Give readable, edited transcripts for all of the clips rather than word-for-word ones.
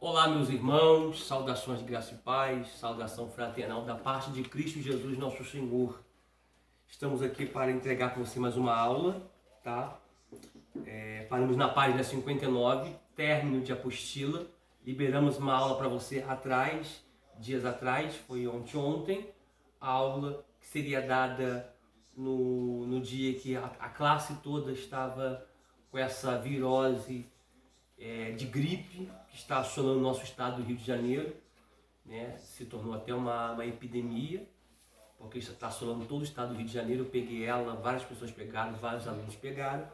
Olá, meus irmãos, saudações de graça e paz, saudação fraternal da parte de Cristo Jesus, nosso Senhor. Estamos aqui para entregar para você mais uma aula, tá? Paramos na página 59, término de apostila. Liberamos uma aula para você dias atrás, foi ontem, a aula que seria dada no dia que a classe toda estava com essa virose de gripe que está assolando o nosso estado do Rio de Janeiro, né? Se tornou até uma epidemia, porque está assolando todo o estado do Rio de Janeiro. Eu peguei ela, várias pessoas pegaram, vários alunos pegaram,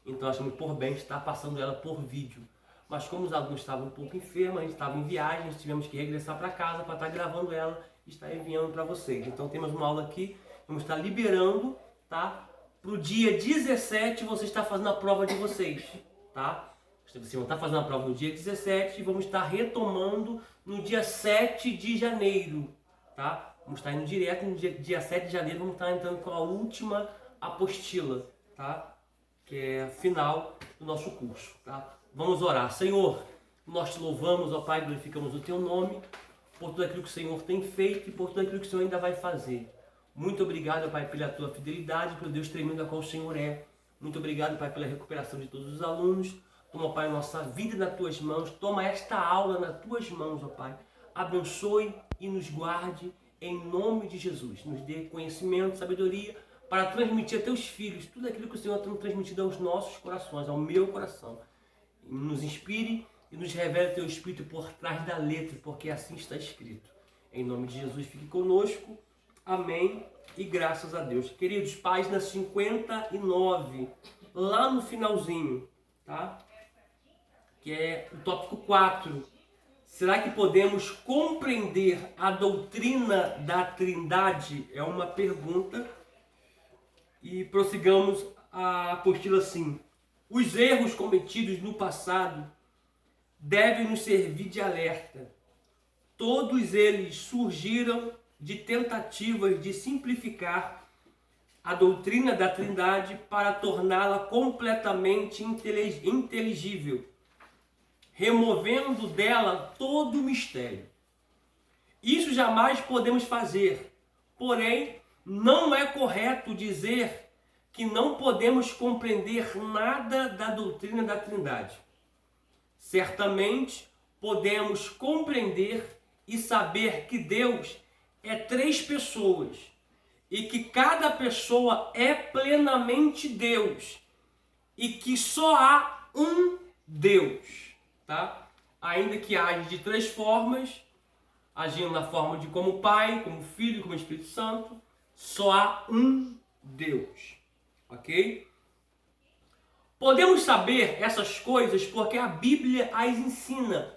então achamos por bem estar passando ela por vídeo. Mas como os alunos estavam um pouco enfermos, a gente estava em viagem, tivemos que regressar para casa para estar gravando ela e estar enviando para vocês. Então temos uma aula aqui, vamos estar liberando, tá? Para o dia 17 você está fazendo a prova de vocês, tá? Vocês vão estar fazendo a prova no dia 17 e vamos estar retomando no dia 7 de janeiro, tá? Vamos estar indo direto no dia 7 de janeiro, vamos estar entrando com a última apostila, tá? Que é a final do nosso curso, tá? Vamos orar. Senhor, nós te louvamos, ó Pai, glorificamos o teu nome por tudo aquilo que o Senhor tem feito e por tudo aquilo que o Senhor ainda vai fazer. Muito obrigado, ó Pai, pela tua fidelidade, pelo Deus tremendo a qual o Senhor é. Muito obrigado, Pai, pela recuperação de todos os alunos. Toma, Pai, nossa vida nas tuas mãos. Toma esta aula nas tuas mãos, ó Pai. Abençoe e nos guarde em nome de Jesus. Nos dê conhecimento, sabedoria para transmitir a teus filhos tudo aquilo que o Senhor tem transmitido aos nossos corações, ao meu coração. Nos inspire e nos revele teu Espírito por trás da letra, porque assim está escrito. Em nome de Jesus, fique conosco. Amém e graças a Deus. Queridos, página 59, lá no finalzinho, tá? Que é o tópico 4. Será que podemos compreender a doutrina da Trindade? É uma pergunta. E prossigamos a apostila assim. Os erros cometidos no passado devem nos servir de alerta. Todos eles surgiram de tentativas de simplificar a doutrina da Trindade para torná-la completamente inteligível, removendo dela todo o mistério. Isso jamais podemos fazer, porém, não é correto dizer que não podemos compreender nada da doutrina da Trindade. Certamente, podemos compreender e saber que Deus é 3 pessoas e que cada pessoa é plenamente Deus e que só há um Deus. Tá? Ainda que age de 3 formas, agindo na forma de como Pai, como Filho, como Espírito Santo, só há um Deus, ok? Podemos saber essas coisas porque a Bíblia as ensina.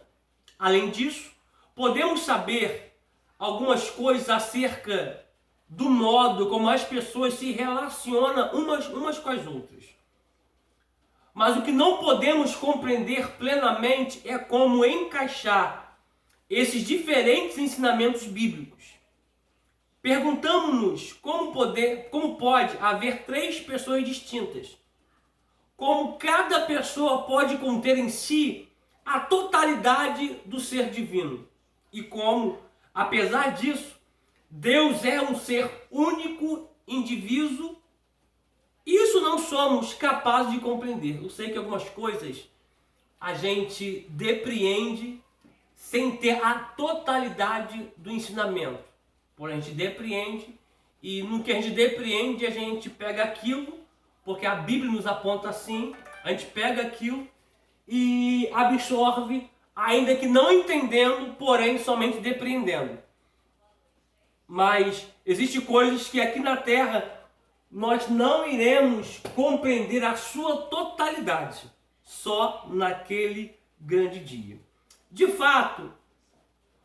Além disso, podemos saber algumas coisas acerca do modo como as pessoas se relacionam umas com as outras. Mas o que não podemos compreender plenamente é como encaixar esses diferentes ensinamentos bíblicos. Perguntamos-nos como pode haver 3 pessoas distintas. Como cada pessoa pode conter em si a totalidade do ser divino. E como, apesar disso, Deus é um ser único, indivíduo. Isso não somos capazes de compreender. Eu sei que algumas coisas a gente depreende sem ter a totalidade do ensinamento. Porém, a gente depreende e no que a gente depreende a gente pega aquilo, porque a Bíblia nos aponta assim, a gente pega aquilo e absorve, ainda que não entendendo, porém somente depreendendo. Mas existem coisas que aqui na Terra nós não iremos compreender a sua totalidade, só naquele grande dia. De fato,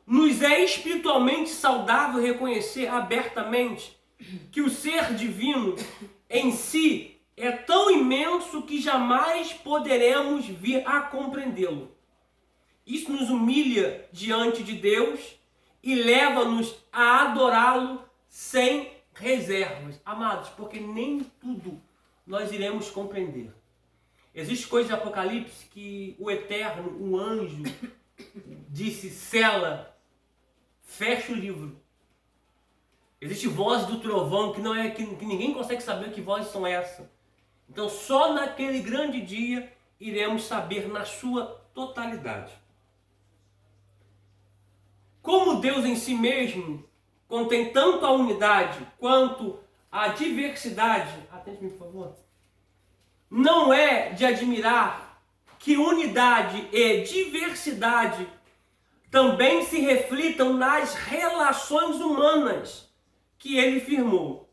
nos é espiritualmente saudável reconhecer abertamente que o ser divino em si é tão imenso que jamais poderemos vir a compreendê-lo. Isso nos humilha diante de Deus e leva-nos a adorá-lo sem reservas, amados, porque nem tudo nós iremos compreender. Existe coisa de Apocalipse que o Eterno, o anjo, disse, sela, fecha o livro. Existe vozes do trovão que ninguém consegue saber que vozes são essas. Então só naquele grande dia iremos saber na sua totalidade. Como Deus em si mesmo contém tanto a unidade quanto a diversidade, atende-me por favor, não é de admirar que unidade e diversidade também se reflitam nas relações humanas que ele firmou.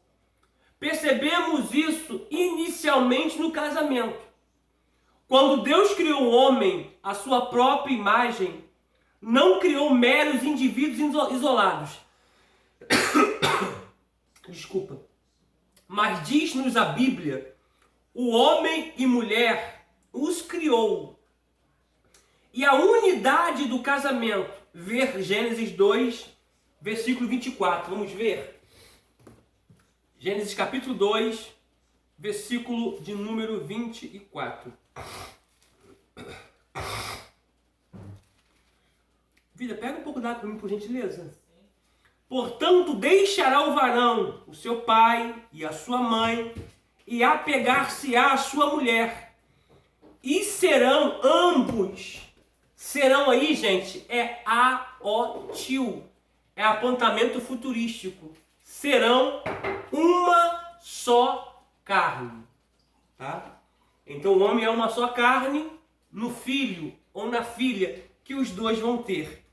Percebemos isso inicialmente no casamento. Quando Deus criou o homem à sua própria imagem, não criou meros indivíduos isolados. Desculpa. Mas diz-nos a Bíblia, o homem e mulher os criou. E a unidade do casamento, ver Gênesis 2, versículo 24. Vamos ver. Gênesis capítulo 2, versículo de número 24. Vida, pega um pouco d'água para mim, por gentileza. Portanto, deixará o varão, o seu pai e a sua mãe, e apegar-se-á à sua mulher. E serão ambos. Serão aí, gente, é aotil. É apontamento futurístico. Serão uma só carne. Tá? Então o homem é uma só carne no filho ou na filha que os dois vão ter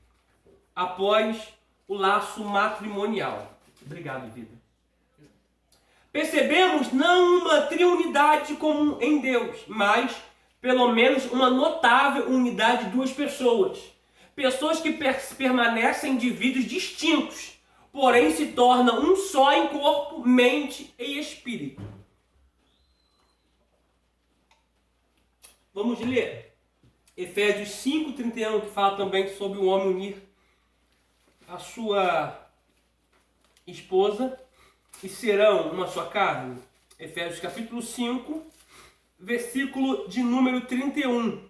após o laço matrimonial. Obrigado, vida. Percebemos não uma triunidade comum em Deus, mas pelo menos uma notável unidade de duas pessoas. Pessoas que permanecem indivíduos distintos, porém se tornam um só em corpo, mente e espírito. Vamos ler Efésios 5:31, que fala também sobre o homem unir a sua esposa e serão uma só carne. Efésios capítulo 5, versículo de número 31.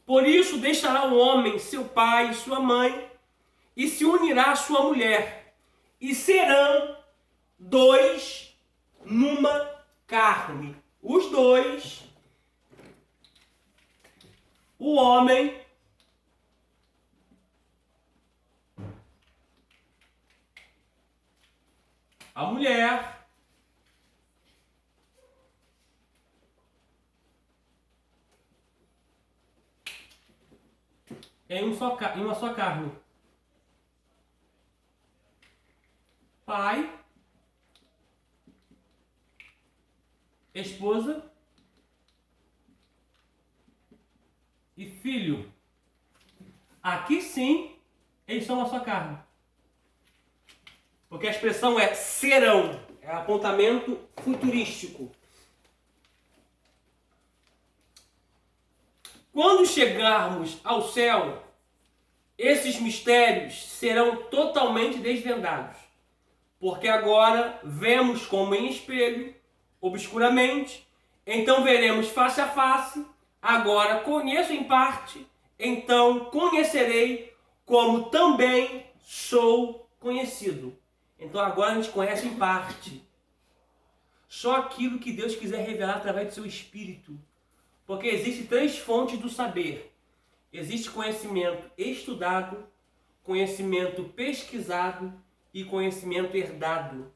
Por isso deixará o homem seu pai e sua mãe e se unirá à sua mulher e serão dois numa carne. Os dois, o homem a mulher em uma só carne. Pai, esposa e filho. Aqui sim, eles são uma só carne. Porque a expressão é serão, é apontamento futurístico. Quando chegarmos ao céu, esses mistérios serão totalmente desvendados. Porque agora vemos como em espelho, obscuramente, então veremos face a face, agora conheço em parte, então conhecerei como também sou conhecido. Então agora a gente conhece em parte. Só aquilo que Deus quiser revelar através do seu Espírito. Porque existem três fontes do saber. Existe conhecimento estudado, conhecimento pesquisado e conhecimento herdado.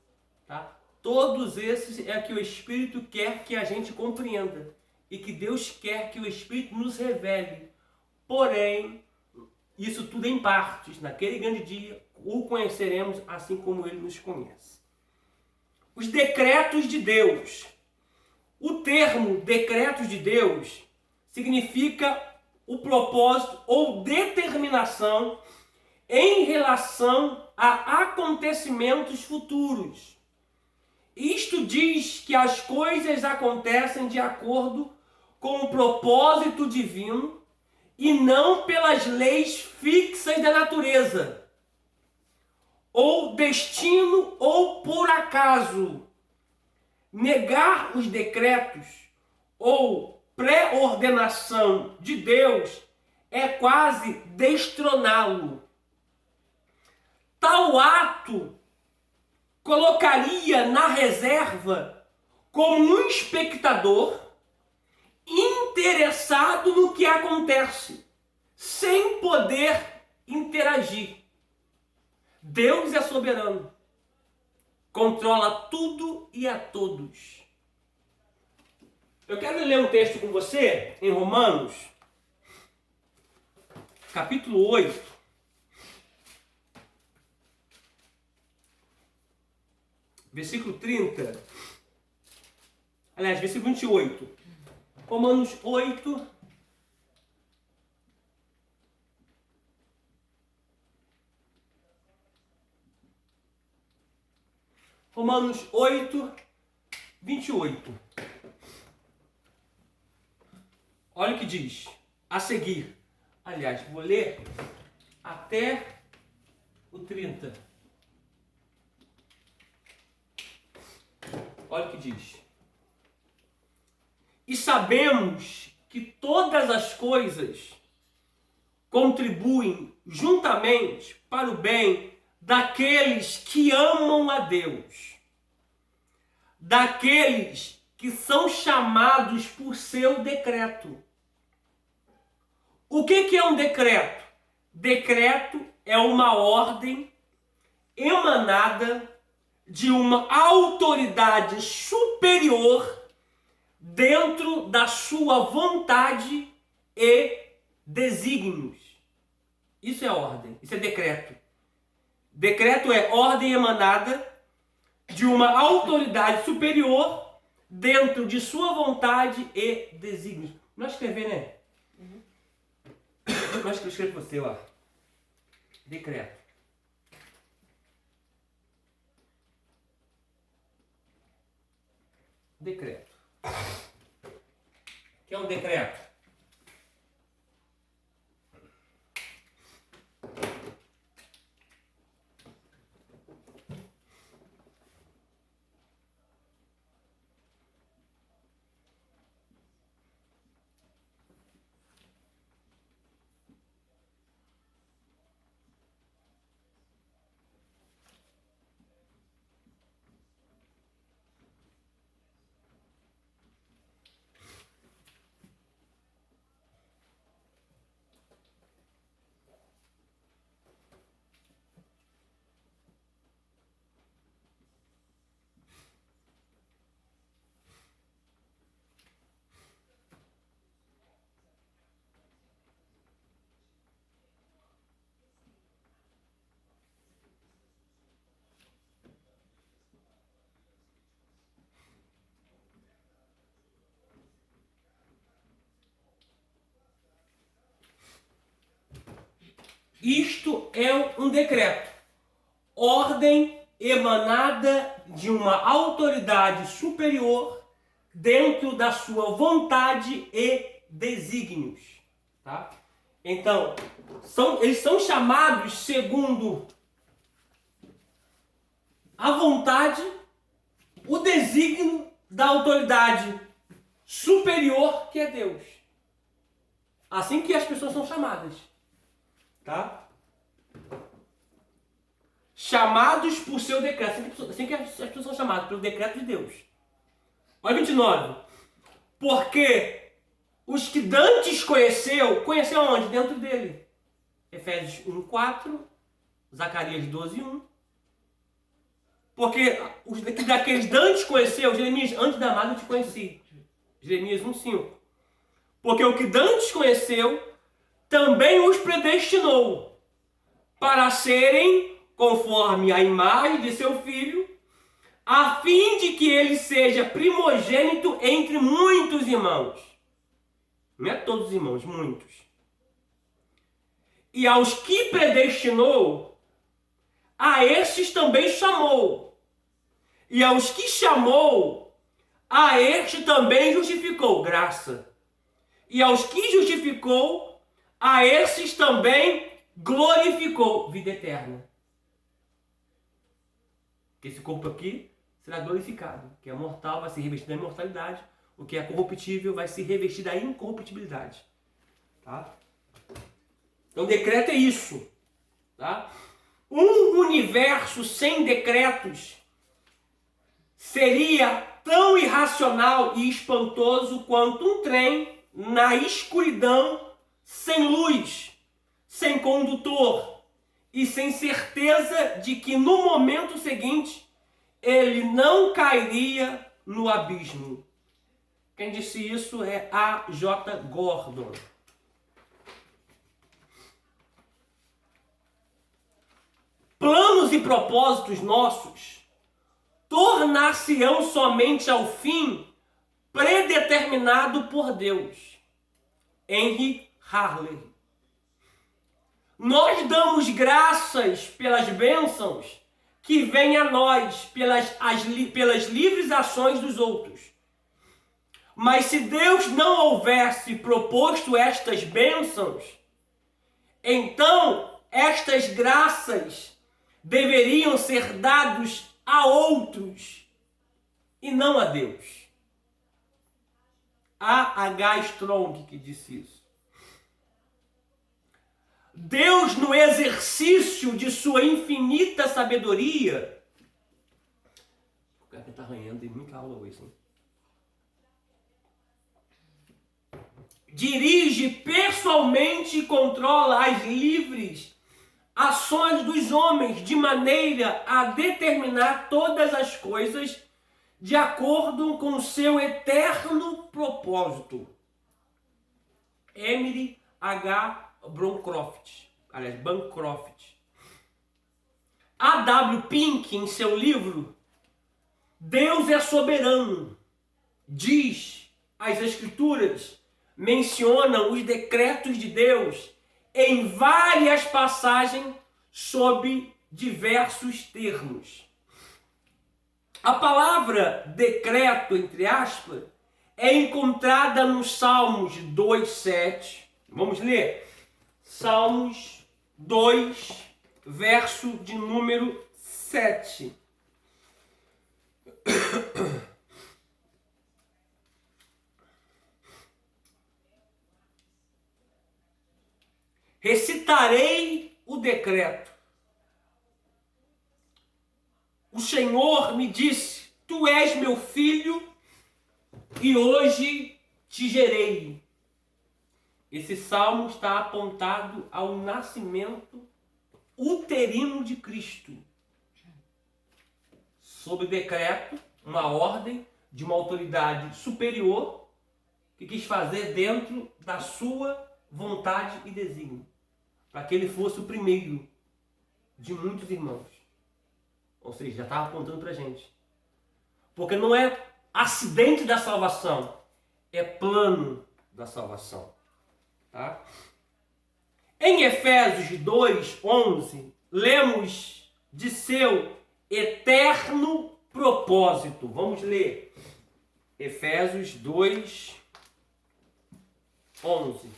Tá? Todos esses é que o Espírito quer que a gente compreenda. E que Deus quer que o Espírito nos revele. Porém, isso tudo em partes. Naquele grande dia, o conheceremos assim como Ele nos conhece. Os decretos de Deus. O termo decretos de Deus significa o propósito ou determinação em relação a acontecimentos futuros. Isto diz que as coisas acontecem de acordo com o propósito divino e não pelas leis fixas da natureza, ou destino ou por acaso. Negar os decretos ou pré-ordenação de Deus é quase destroná-lo. Tal ato colocaria na reserva como um espectador interessado no que acontece, sem poder interagir. Deus é soberano, controla tudo e a todos. Eu quero ler um texto com você em Romanos, capítulo 8. Versículo 30. Aliás, versículo 28. Romanos 8. Romanos 8, 28. Olha o que diz. A seguir. Aliás, vou ler até o 30. Olha o que diz. E sabemos que todas as coisas contribuem juntamente para o bem daqueles que amam a Deus, daqueles que são chamados por seu decreto. O que é um decreto? Decreto é uma ordem emanada de uma autoridade superior dentro da sua vontade e desígnios. Isso é ordem, isso é decreto. Decreto é ordem emanada de uma autoridade superior dentro de sua vontade e desígnios. Nós escrever, né? Nós escrever você, ó. Decreto. Decreto. O que é um decreto? Isto é um decreto. Ordem emanada de uma autoridade superior dentro da sua vontade e desígnios. Tá? Então, eles são chamados segundo a vontade, o desígnio da autoridade superior que é Deus. Assim que as pessoas são chamadas. Tá? Chamados por seu decreto. Assim que as pessoas são chamadas pelo decreto de Deus. Olha 29. Porque os que dantes conheceu onde? Dentro dele. Efésios 1:4, Zacarias 12:1. Porque os daqueles dantes conheceu, Jeremias, antes da amada eu te conheci. Jeremias 1:5. Porque o que dantes conheceu também os predestinou para serem conforme a imagem de seu filho, a fim de que ele seja primogênito entre muitos irmãos. Não é todos os irmãos, muitos. E aos que predestinou, a estes também chamou. E aos que chamou, a este também justificou. Graça. E aos que justificou, a esses também glorificou. Vida eterna. Esse corpo aqui será glorificado. O que é mortal vai se revestir da imortalidade. O que é corruptível vai se revestir da incorruptibilidade. Tá? Então decreto é isso, tá? Um universo sem decretos seria tão irracional e espantoso quanto um trem na escuridão, sem luz, sem condutor e sem certeza de que no momento seguinte ele não cairia no abismo. Quem disse isso é A. J. Gordon. Planos e propósitos nossos tornar-se-ão somente ao fim predeterminado por Deus. Henry Harley. Nós damos graças pelas bênçãos que vêm a nós pelas livres ações dos outros. Mas se Deus não houvesse proposto estas bênçãos, então estas graças deveriam ser dadas a outros e não a Deus. A. H. Strong que disse isso. Deus, no exercício de sua infinita sabedoria, o cara está arranhando, tem muita aula hoje, hein? Dirige pessoalmente e controla as livres ações dos homens de maneira a determinar todas as coisas de acordo com o seu eterno propósito. Emery H. Bancroft. A. W. Pink, em seu livro Deus é Soberano, diz: as Escrituras mencionam os decretos de Deus em várias passagens sob diversos termos. A palavra decreto, entre aspas, é encontrada nos Salmos 2:7. Vamos ler? Salmos 2, verso de número 7. Recitarei o decreto. O Senhor me disse: tu és meu filho e hoje te gerei. Esse salmo está apontado ao nascimento uterino de Cristo. Sob decreto, uma ordem de uma autoridade superior que quis fazer dentro da sua vontade e desígnio, para que ele fosse o primeiro de muitos irmãos. Ou seja, já estava apontando para a gente. Porque não é acidente da salvação, é plano da salvação. Tá? Em Efésios 2:11, lemos de seu eterno propósito. Vamos ler. Efésios 2:11.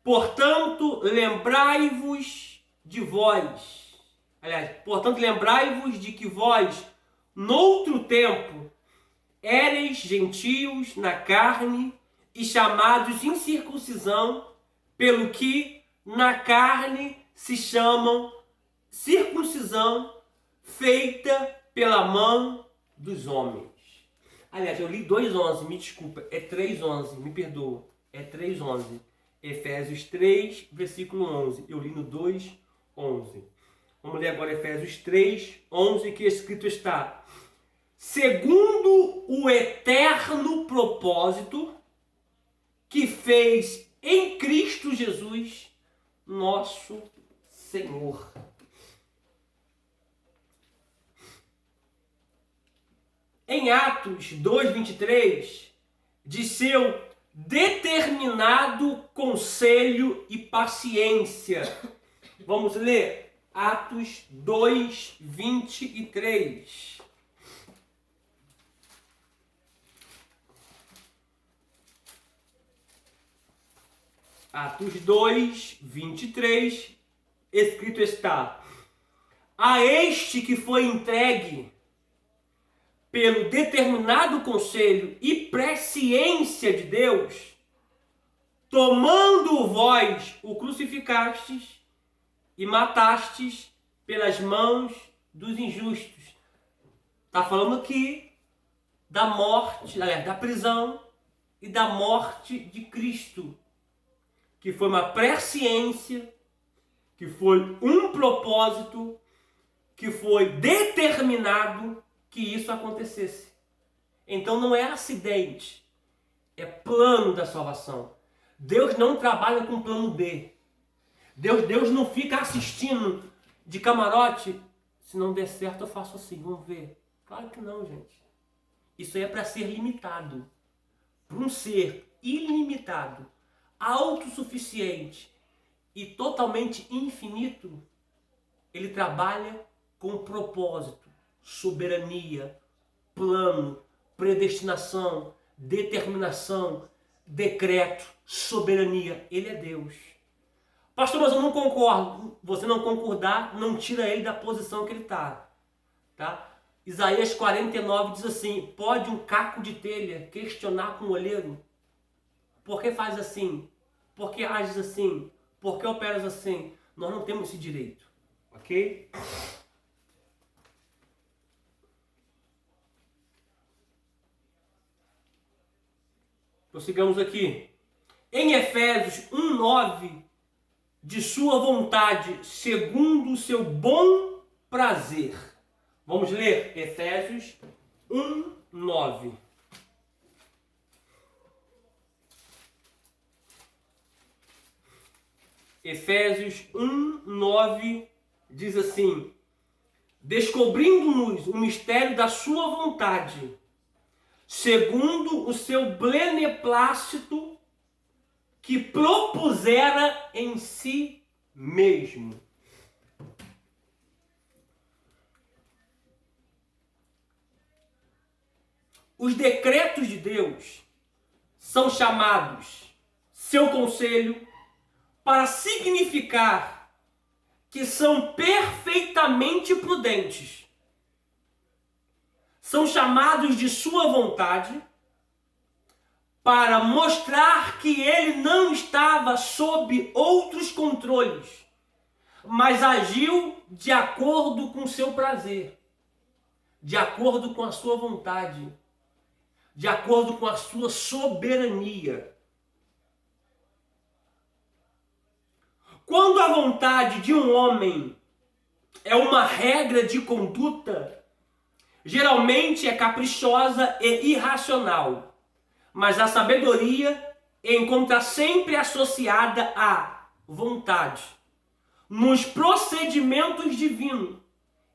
Portanto, lembrai-vos de vós. Portanto, lembrai-vos de que vós, noutro tempo, éreis gentios na carne e chamados incircuncisão, pelo que na carne se chamam circuncisão feita pela mão dos homens. Aliás, eu li 2:11, me desculpa, é 3:11, me perdoa, é 3:11. Efésios 3, versículo 11. Eu li no 2:11. Vamos ler agora Efésios 3:11, que escrito está: segundo o eterno propósito que fez em Cristo Jesus, nosso Senhor. Em Atos 2:23, de seu determinado conselho e paciência. Vamos ler Atos 2:23. Atos 2:23, escrito está: a este que foi entregue pelo determinado conselho e presciência de Deus, tomando vós o crucificastes e matastes pelas mãos dos injustos. Está falando aqui da morte, aliás, da prisão e da morte de Cristo, que foi uma presciência, que foi um propósito, que foi determinado que isso acontecesse. Então não é acidente, é plano da salvação. Deus não trabalha com plano B. Deus não fica assistindo de camarote. Se não der certo eu faço assim, vamos ver. Claro que não, gente. Isso aí é para ser limitado. Para um ser ilimitado, autossuficiente e totalmente infinito, ele trabalha com propósito, soberania, plano, predestinação, determinação, decreto, soberania. Ele é Deus. Pastor, mas eu não concordo. Você não concordar, não tira ele da posição que ele está. Tá? Isaías 49 diz assim: pode um caco de telha questionar com o olheiro? Por que faz assim? Por que ages assim? Por que operas assim? Nós não temos esse direito. Ok? Prossigamos aqui. Em Efésios 1:9, de sua vontade, segundo o seu bom prazer. Vamos ler Efésios 1:9. Efésios 1:9 diz assim: descobrindo-nos o mistério da sua vontade, segundo o seu beneplácito que propusera em si mesmo. Os decretos de Deus são chamados seu conselho para significar que são perfeitamente prudentes. São chamados de sua vontade para mostrar que ele não estava sob outros controles, mas agiu de acordo com seu prazer, de acordo com a sua vontade, de acordo com a sua soberania. Quando a vontade de um homem é uma regra de conduta, geralmente é caprichosa e irracional. Mas a sabedoria encontra sempre associada à vontade, nos procedimentos divinos.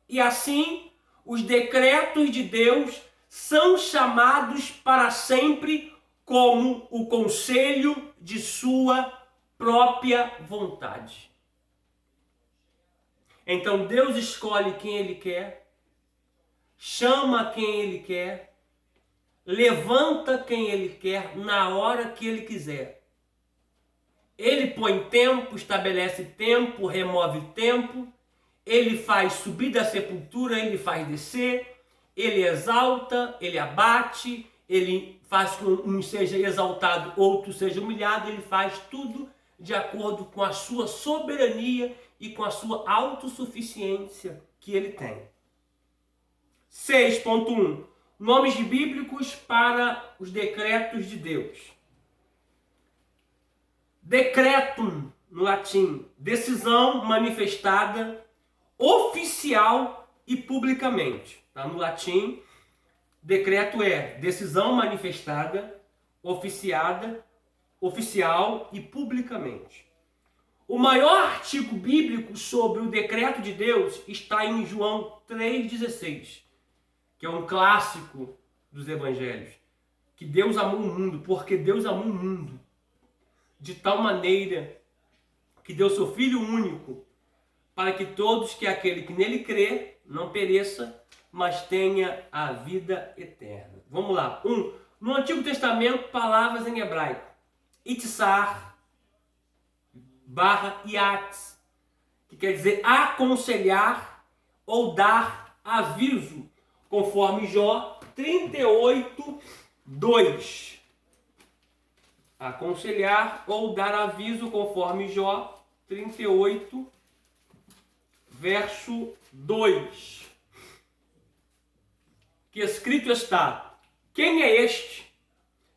E assim, os decretos de Deus são chamados para sempre como o conselho de sua própria vontade. Então Deus escolhe quem Ele quer, chama quem Ele quer, levanta quem Ele quer na hora que Ele quiser. Ele põe tempo, estabelece tempo, remove tempo, Ele faz subir da sepultura, Ele faz descer, Ele exalta, Ele abate, Ele faz que um seja exaltado, outro seja humilhado, Ele faz tudo de acordo com a sua soberania e com a sua autossuficiência que Ele tem. 6.1. Nomes bíblicos para os decretos de Deus. Decretum, no latim, decisão manifestada, oficial e publicamente. Tá? No latim, decreto é decisão manifestada, oficial e publicamente. O maior artigo bíblico sobre o decreto de Deus está em João 3,16. Que é um clássico dos evangelhos, que Deus amou o mundo, porque Deus amou o mundo de tal maneira que deu seu Filho único, para que todos que aquele que nele crê não pereça, mas tenha a vida eterna. Vamos lá. No Antigo Testamento, palavras em hebraico. Itzar / Yatz, que quer dizer aconselhar ou dar aviso, conforme Jó 38, 2. Aconselhar ou dar aviso conforme Jó 38, verso 2. Que escrito está: quem é este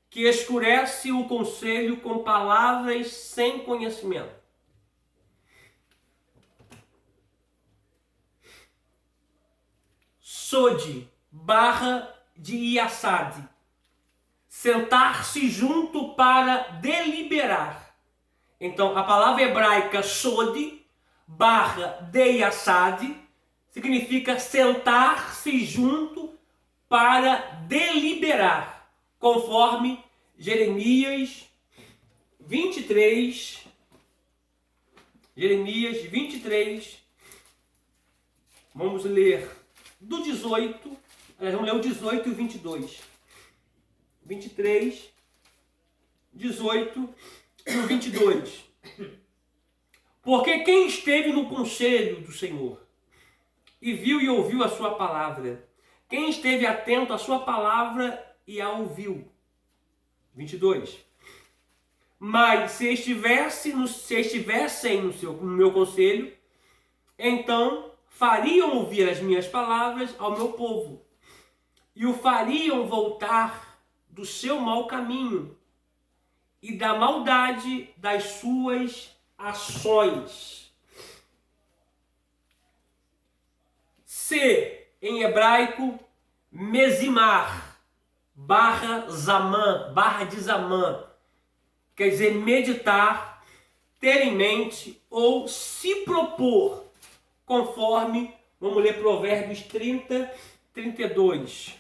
que escurece o conselho com palavras sem conhecimento? Sode, barra de Iassade. Sentar-se junto para deliberar. Então, a palavra hebraica sode, barra de Iassade, significa sentar-se junto para deliberar, conforme Jeremias 23, vamos ler do 18, vamos ler o 18 e o 22. 23, 18 e o 22. Porque quem esteve no conselho do Senhor e viu e ouviu a sua palavra, quem esteve atento à sua palavra e a ouviu. 22. Mas se estivessem no meu conselho, então fariam ouvir as minhas palavras ao meu povo e o fariam voltar do seu mau caminho e da maldade das suas ações. Se, em hebraico, mesimar, barra de Zamã, quer dizer meditar, ter em mente ou se propor, conforme, vamos ler Provérbios 30, 32.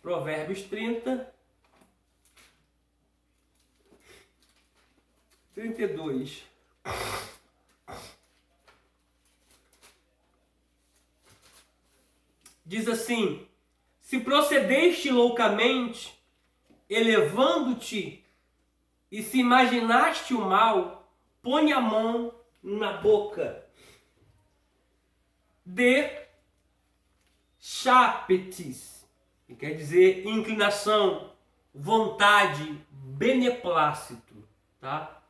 Provérbios 30, 32. Diz assim: se procedeste loucamente, elevando-te, e se imaginaste o mal, põe a mão na boca. De chapetis, que quer dizer inclinação, vontade, beneplácito, tá?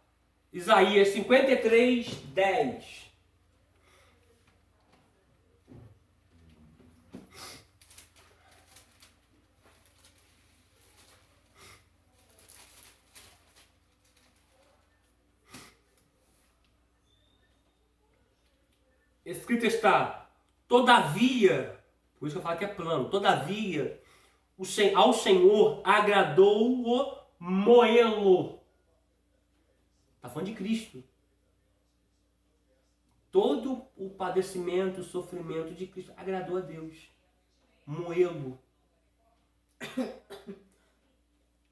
Isaías 53, 10. Escrito está: todavia, por isso que eu falo que é plano, todavia, ao Senhor agradou o moê-lo. Está falando de Cristo. Todo o padecimento, o sofrimento de Cristo agradou a Deus. Moê-lo.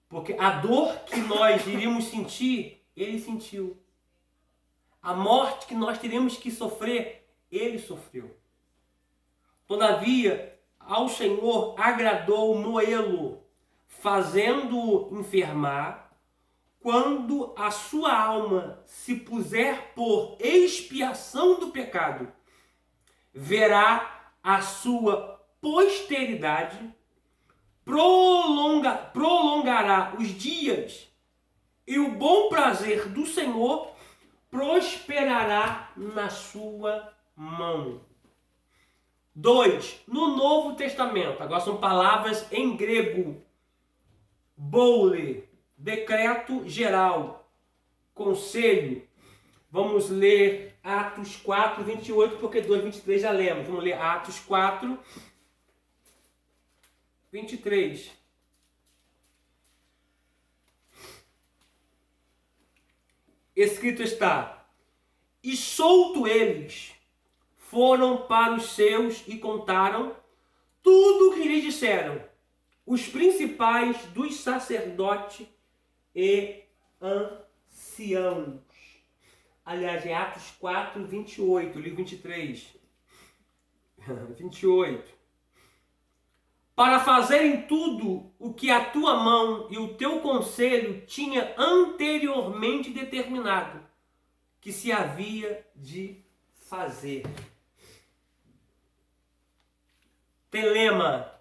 Porque a dor que nós iríamos sentir, Ele sentiu. A morte que nós teríamos que sofrer, Ele sofreu. Todavia, ao Senhor agradou moê-lo, fazendo-o enfermar, quando a sua alma se puser por expiação do pecado, verá a sua posteridade, prolongará os dias, e o bom prazer do Senhor prosperará na sua mão. 2. No Novo Testamento, agora são palavras em grego. Boule, decreto geral, conselho. Vamos ler Atos 4, 28, porque 2, 23 já lemos. Vamos ler Atos 4, 23. Escrito está: e solto eles, foram para os seus e contaram tudo o que lhes disseram os principais dos sacerdotes e anciãos. Aliás, é Atos 4, 28, li 23. 28. Para fazerem tudo o que a tua mão e o teu conselho tinha anteriormente determinado que se havia de fazer. Telema,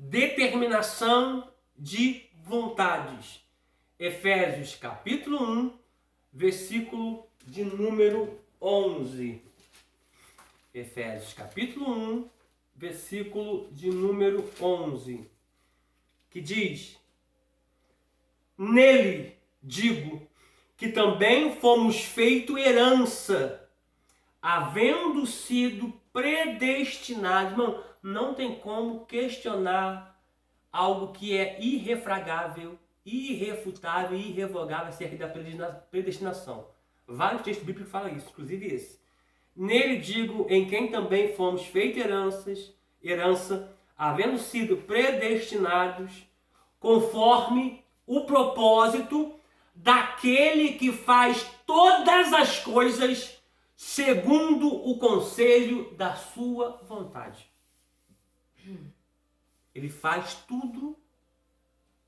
determinação de vontades. Efésios capítulo 1, versículo de número 11. Efésios capítulo 1, versículo de número 11, que diz: nele, digo, que também fomos feito herança, havendo sido predestinados. Irmão, não tem como questionar algo que é irrefragável, irrefutável e irrevogável acerca da predestinação. Vários textos bíblicos falam isso, inclusive esse. Nele digo, em quem também fomos feitos herança, havendo sido predestinados, conforme o propósito daquele que faz todas as coisas segundo o conselho da sua vontade. Ele faz tudo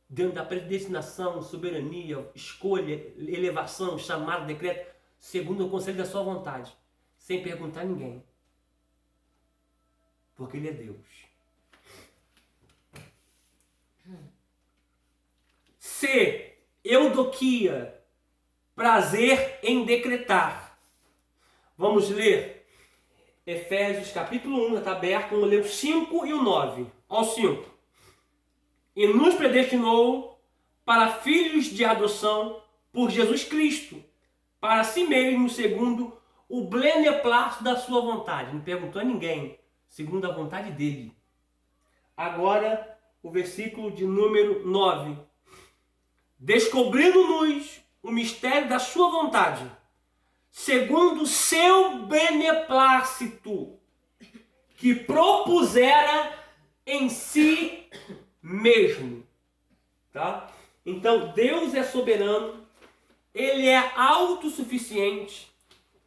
dentro da predestinação, soberania, escolha, elevação, chamado, decreto, segundo o conselho da sua vontade, sem perguntar a ninguém. Porque ele é Deus. C. Eudoquia, prazer em decretar. Vamos ler Efésios capítulo 1, está aberto, vamos ler o 5 e o 9. Ao 5. E nos predestinou para filhos de adoção por Jesus Cristo, para si mesmo, segundo o beneplácito da sua vontade. Não perguntou a ninguém, segundo a vontade dele. Agora, o versículo de número 9. Descobrindo-nos o mistério da sua vontade, segundo o seu beneplácito, que propusera em si mesmo. Tá? Então, Deus é soberano, ele é autossuficiente,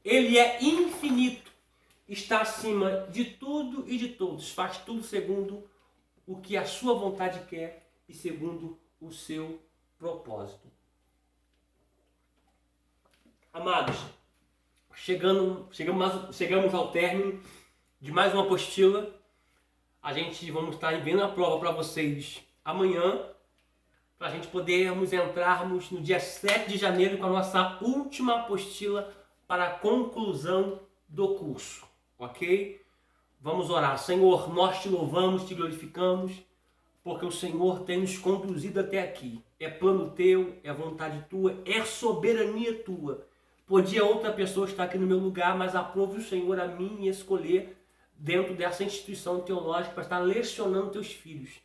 ele é infinito, está acima de tudo e de todos, faz tudo segundo o que a sua vontade quer e segundo o seu propósito. Amados, chegamos ao término de mais uma apostila. Vamos estar enviando a prova para vocês amanhã, para a gente podermos entrarmos no dia 7 de janeiro com a nossa última apostila para a conclusão do curso, ok? Vamos orar. Senhor, nós te louvamos, te glorificamos, porque o Senhor tem nos conduzido até aqui. É plano teu, é vontade tua, é soberania tua. Podia outra pessoa estar aqui no meu lugar, mas aprove o Senhor a mim escolher dentro dessa instituição teológica para estar lecionando teus filhos.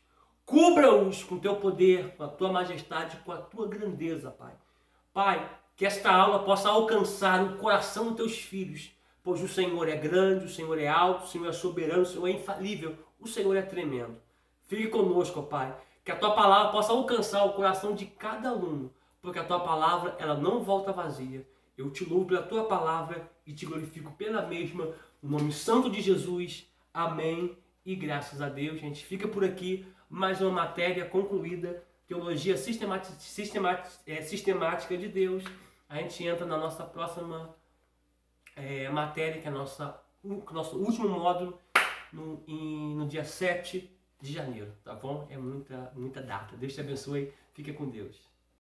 Cubra-os com teu poder, com a tua majestade, com a tua grandeza, Pai. Pai, que esta aula possa alcançar o coração dos teus filhos, pois o Senhor é grande, o Senhor é alto, o Senhor é soberano, o Senhor é infalível, o Senhor é tremendo. Fique conosco, Pai, que a tua palavra possa alcançar o coração de cada aluno, porque a tua palavra ela não volta vazia. Eu te louvo pela tua palavra e te glorifico pela mesma, no nome santo de Jesus. Amém e graças a Deus. A gente fica por aqui, mais uma matéria concluída, teologia sistemática de Deus. A gente entra na nossa próxima matéria, que é o nosso último módulo, no dia 7 de janeiro, tá bom? É muita data. Deus te abençoe, fica com Deus.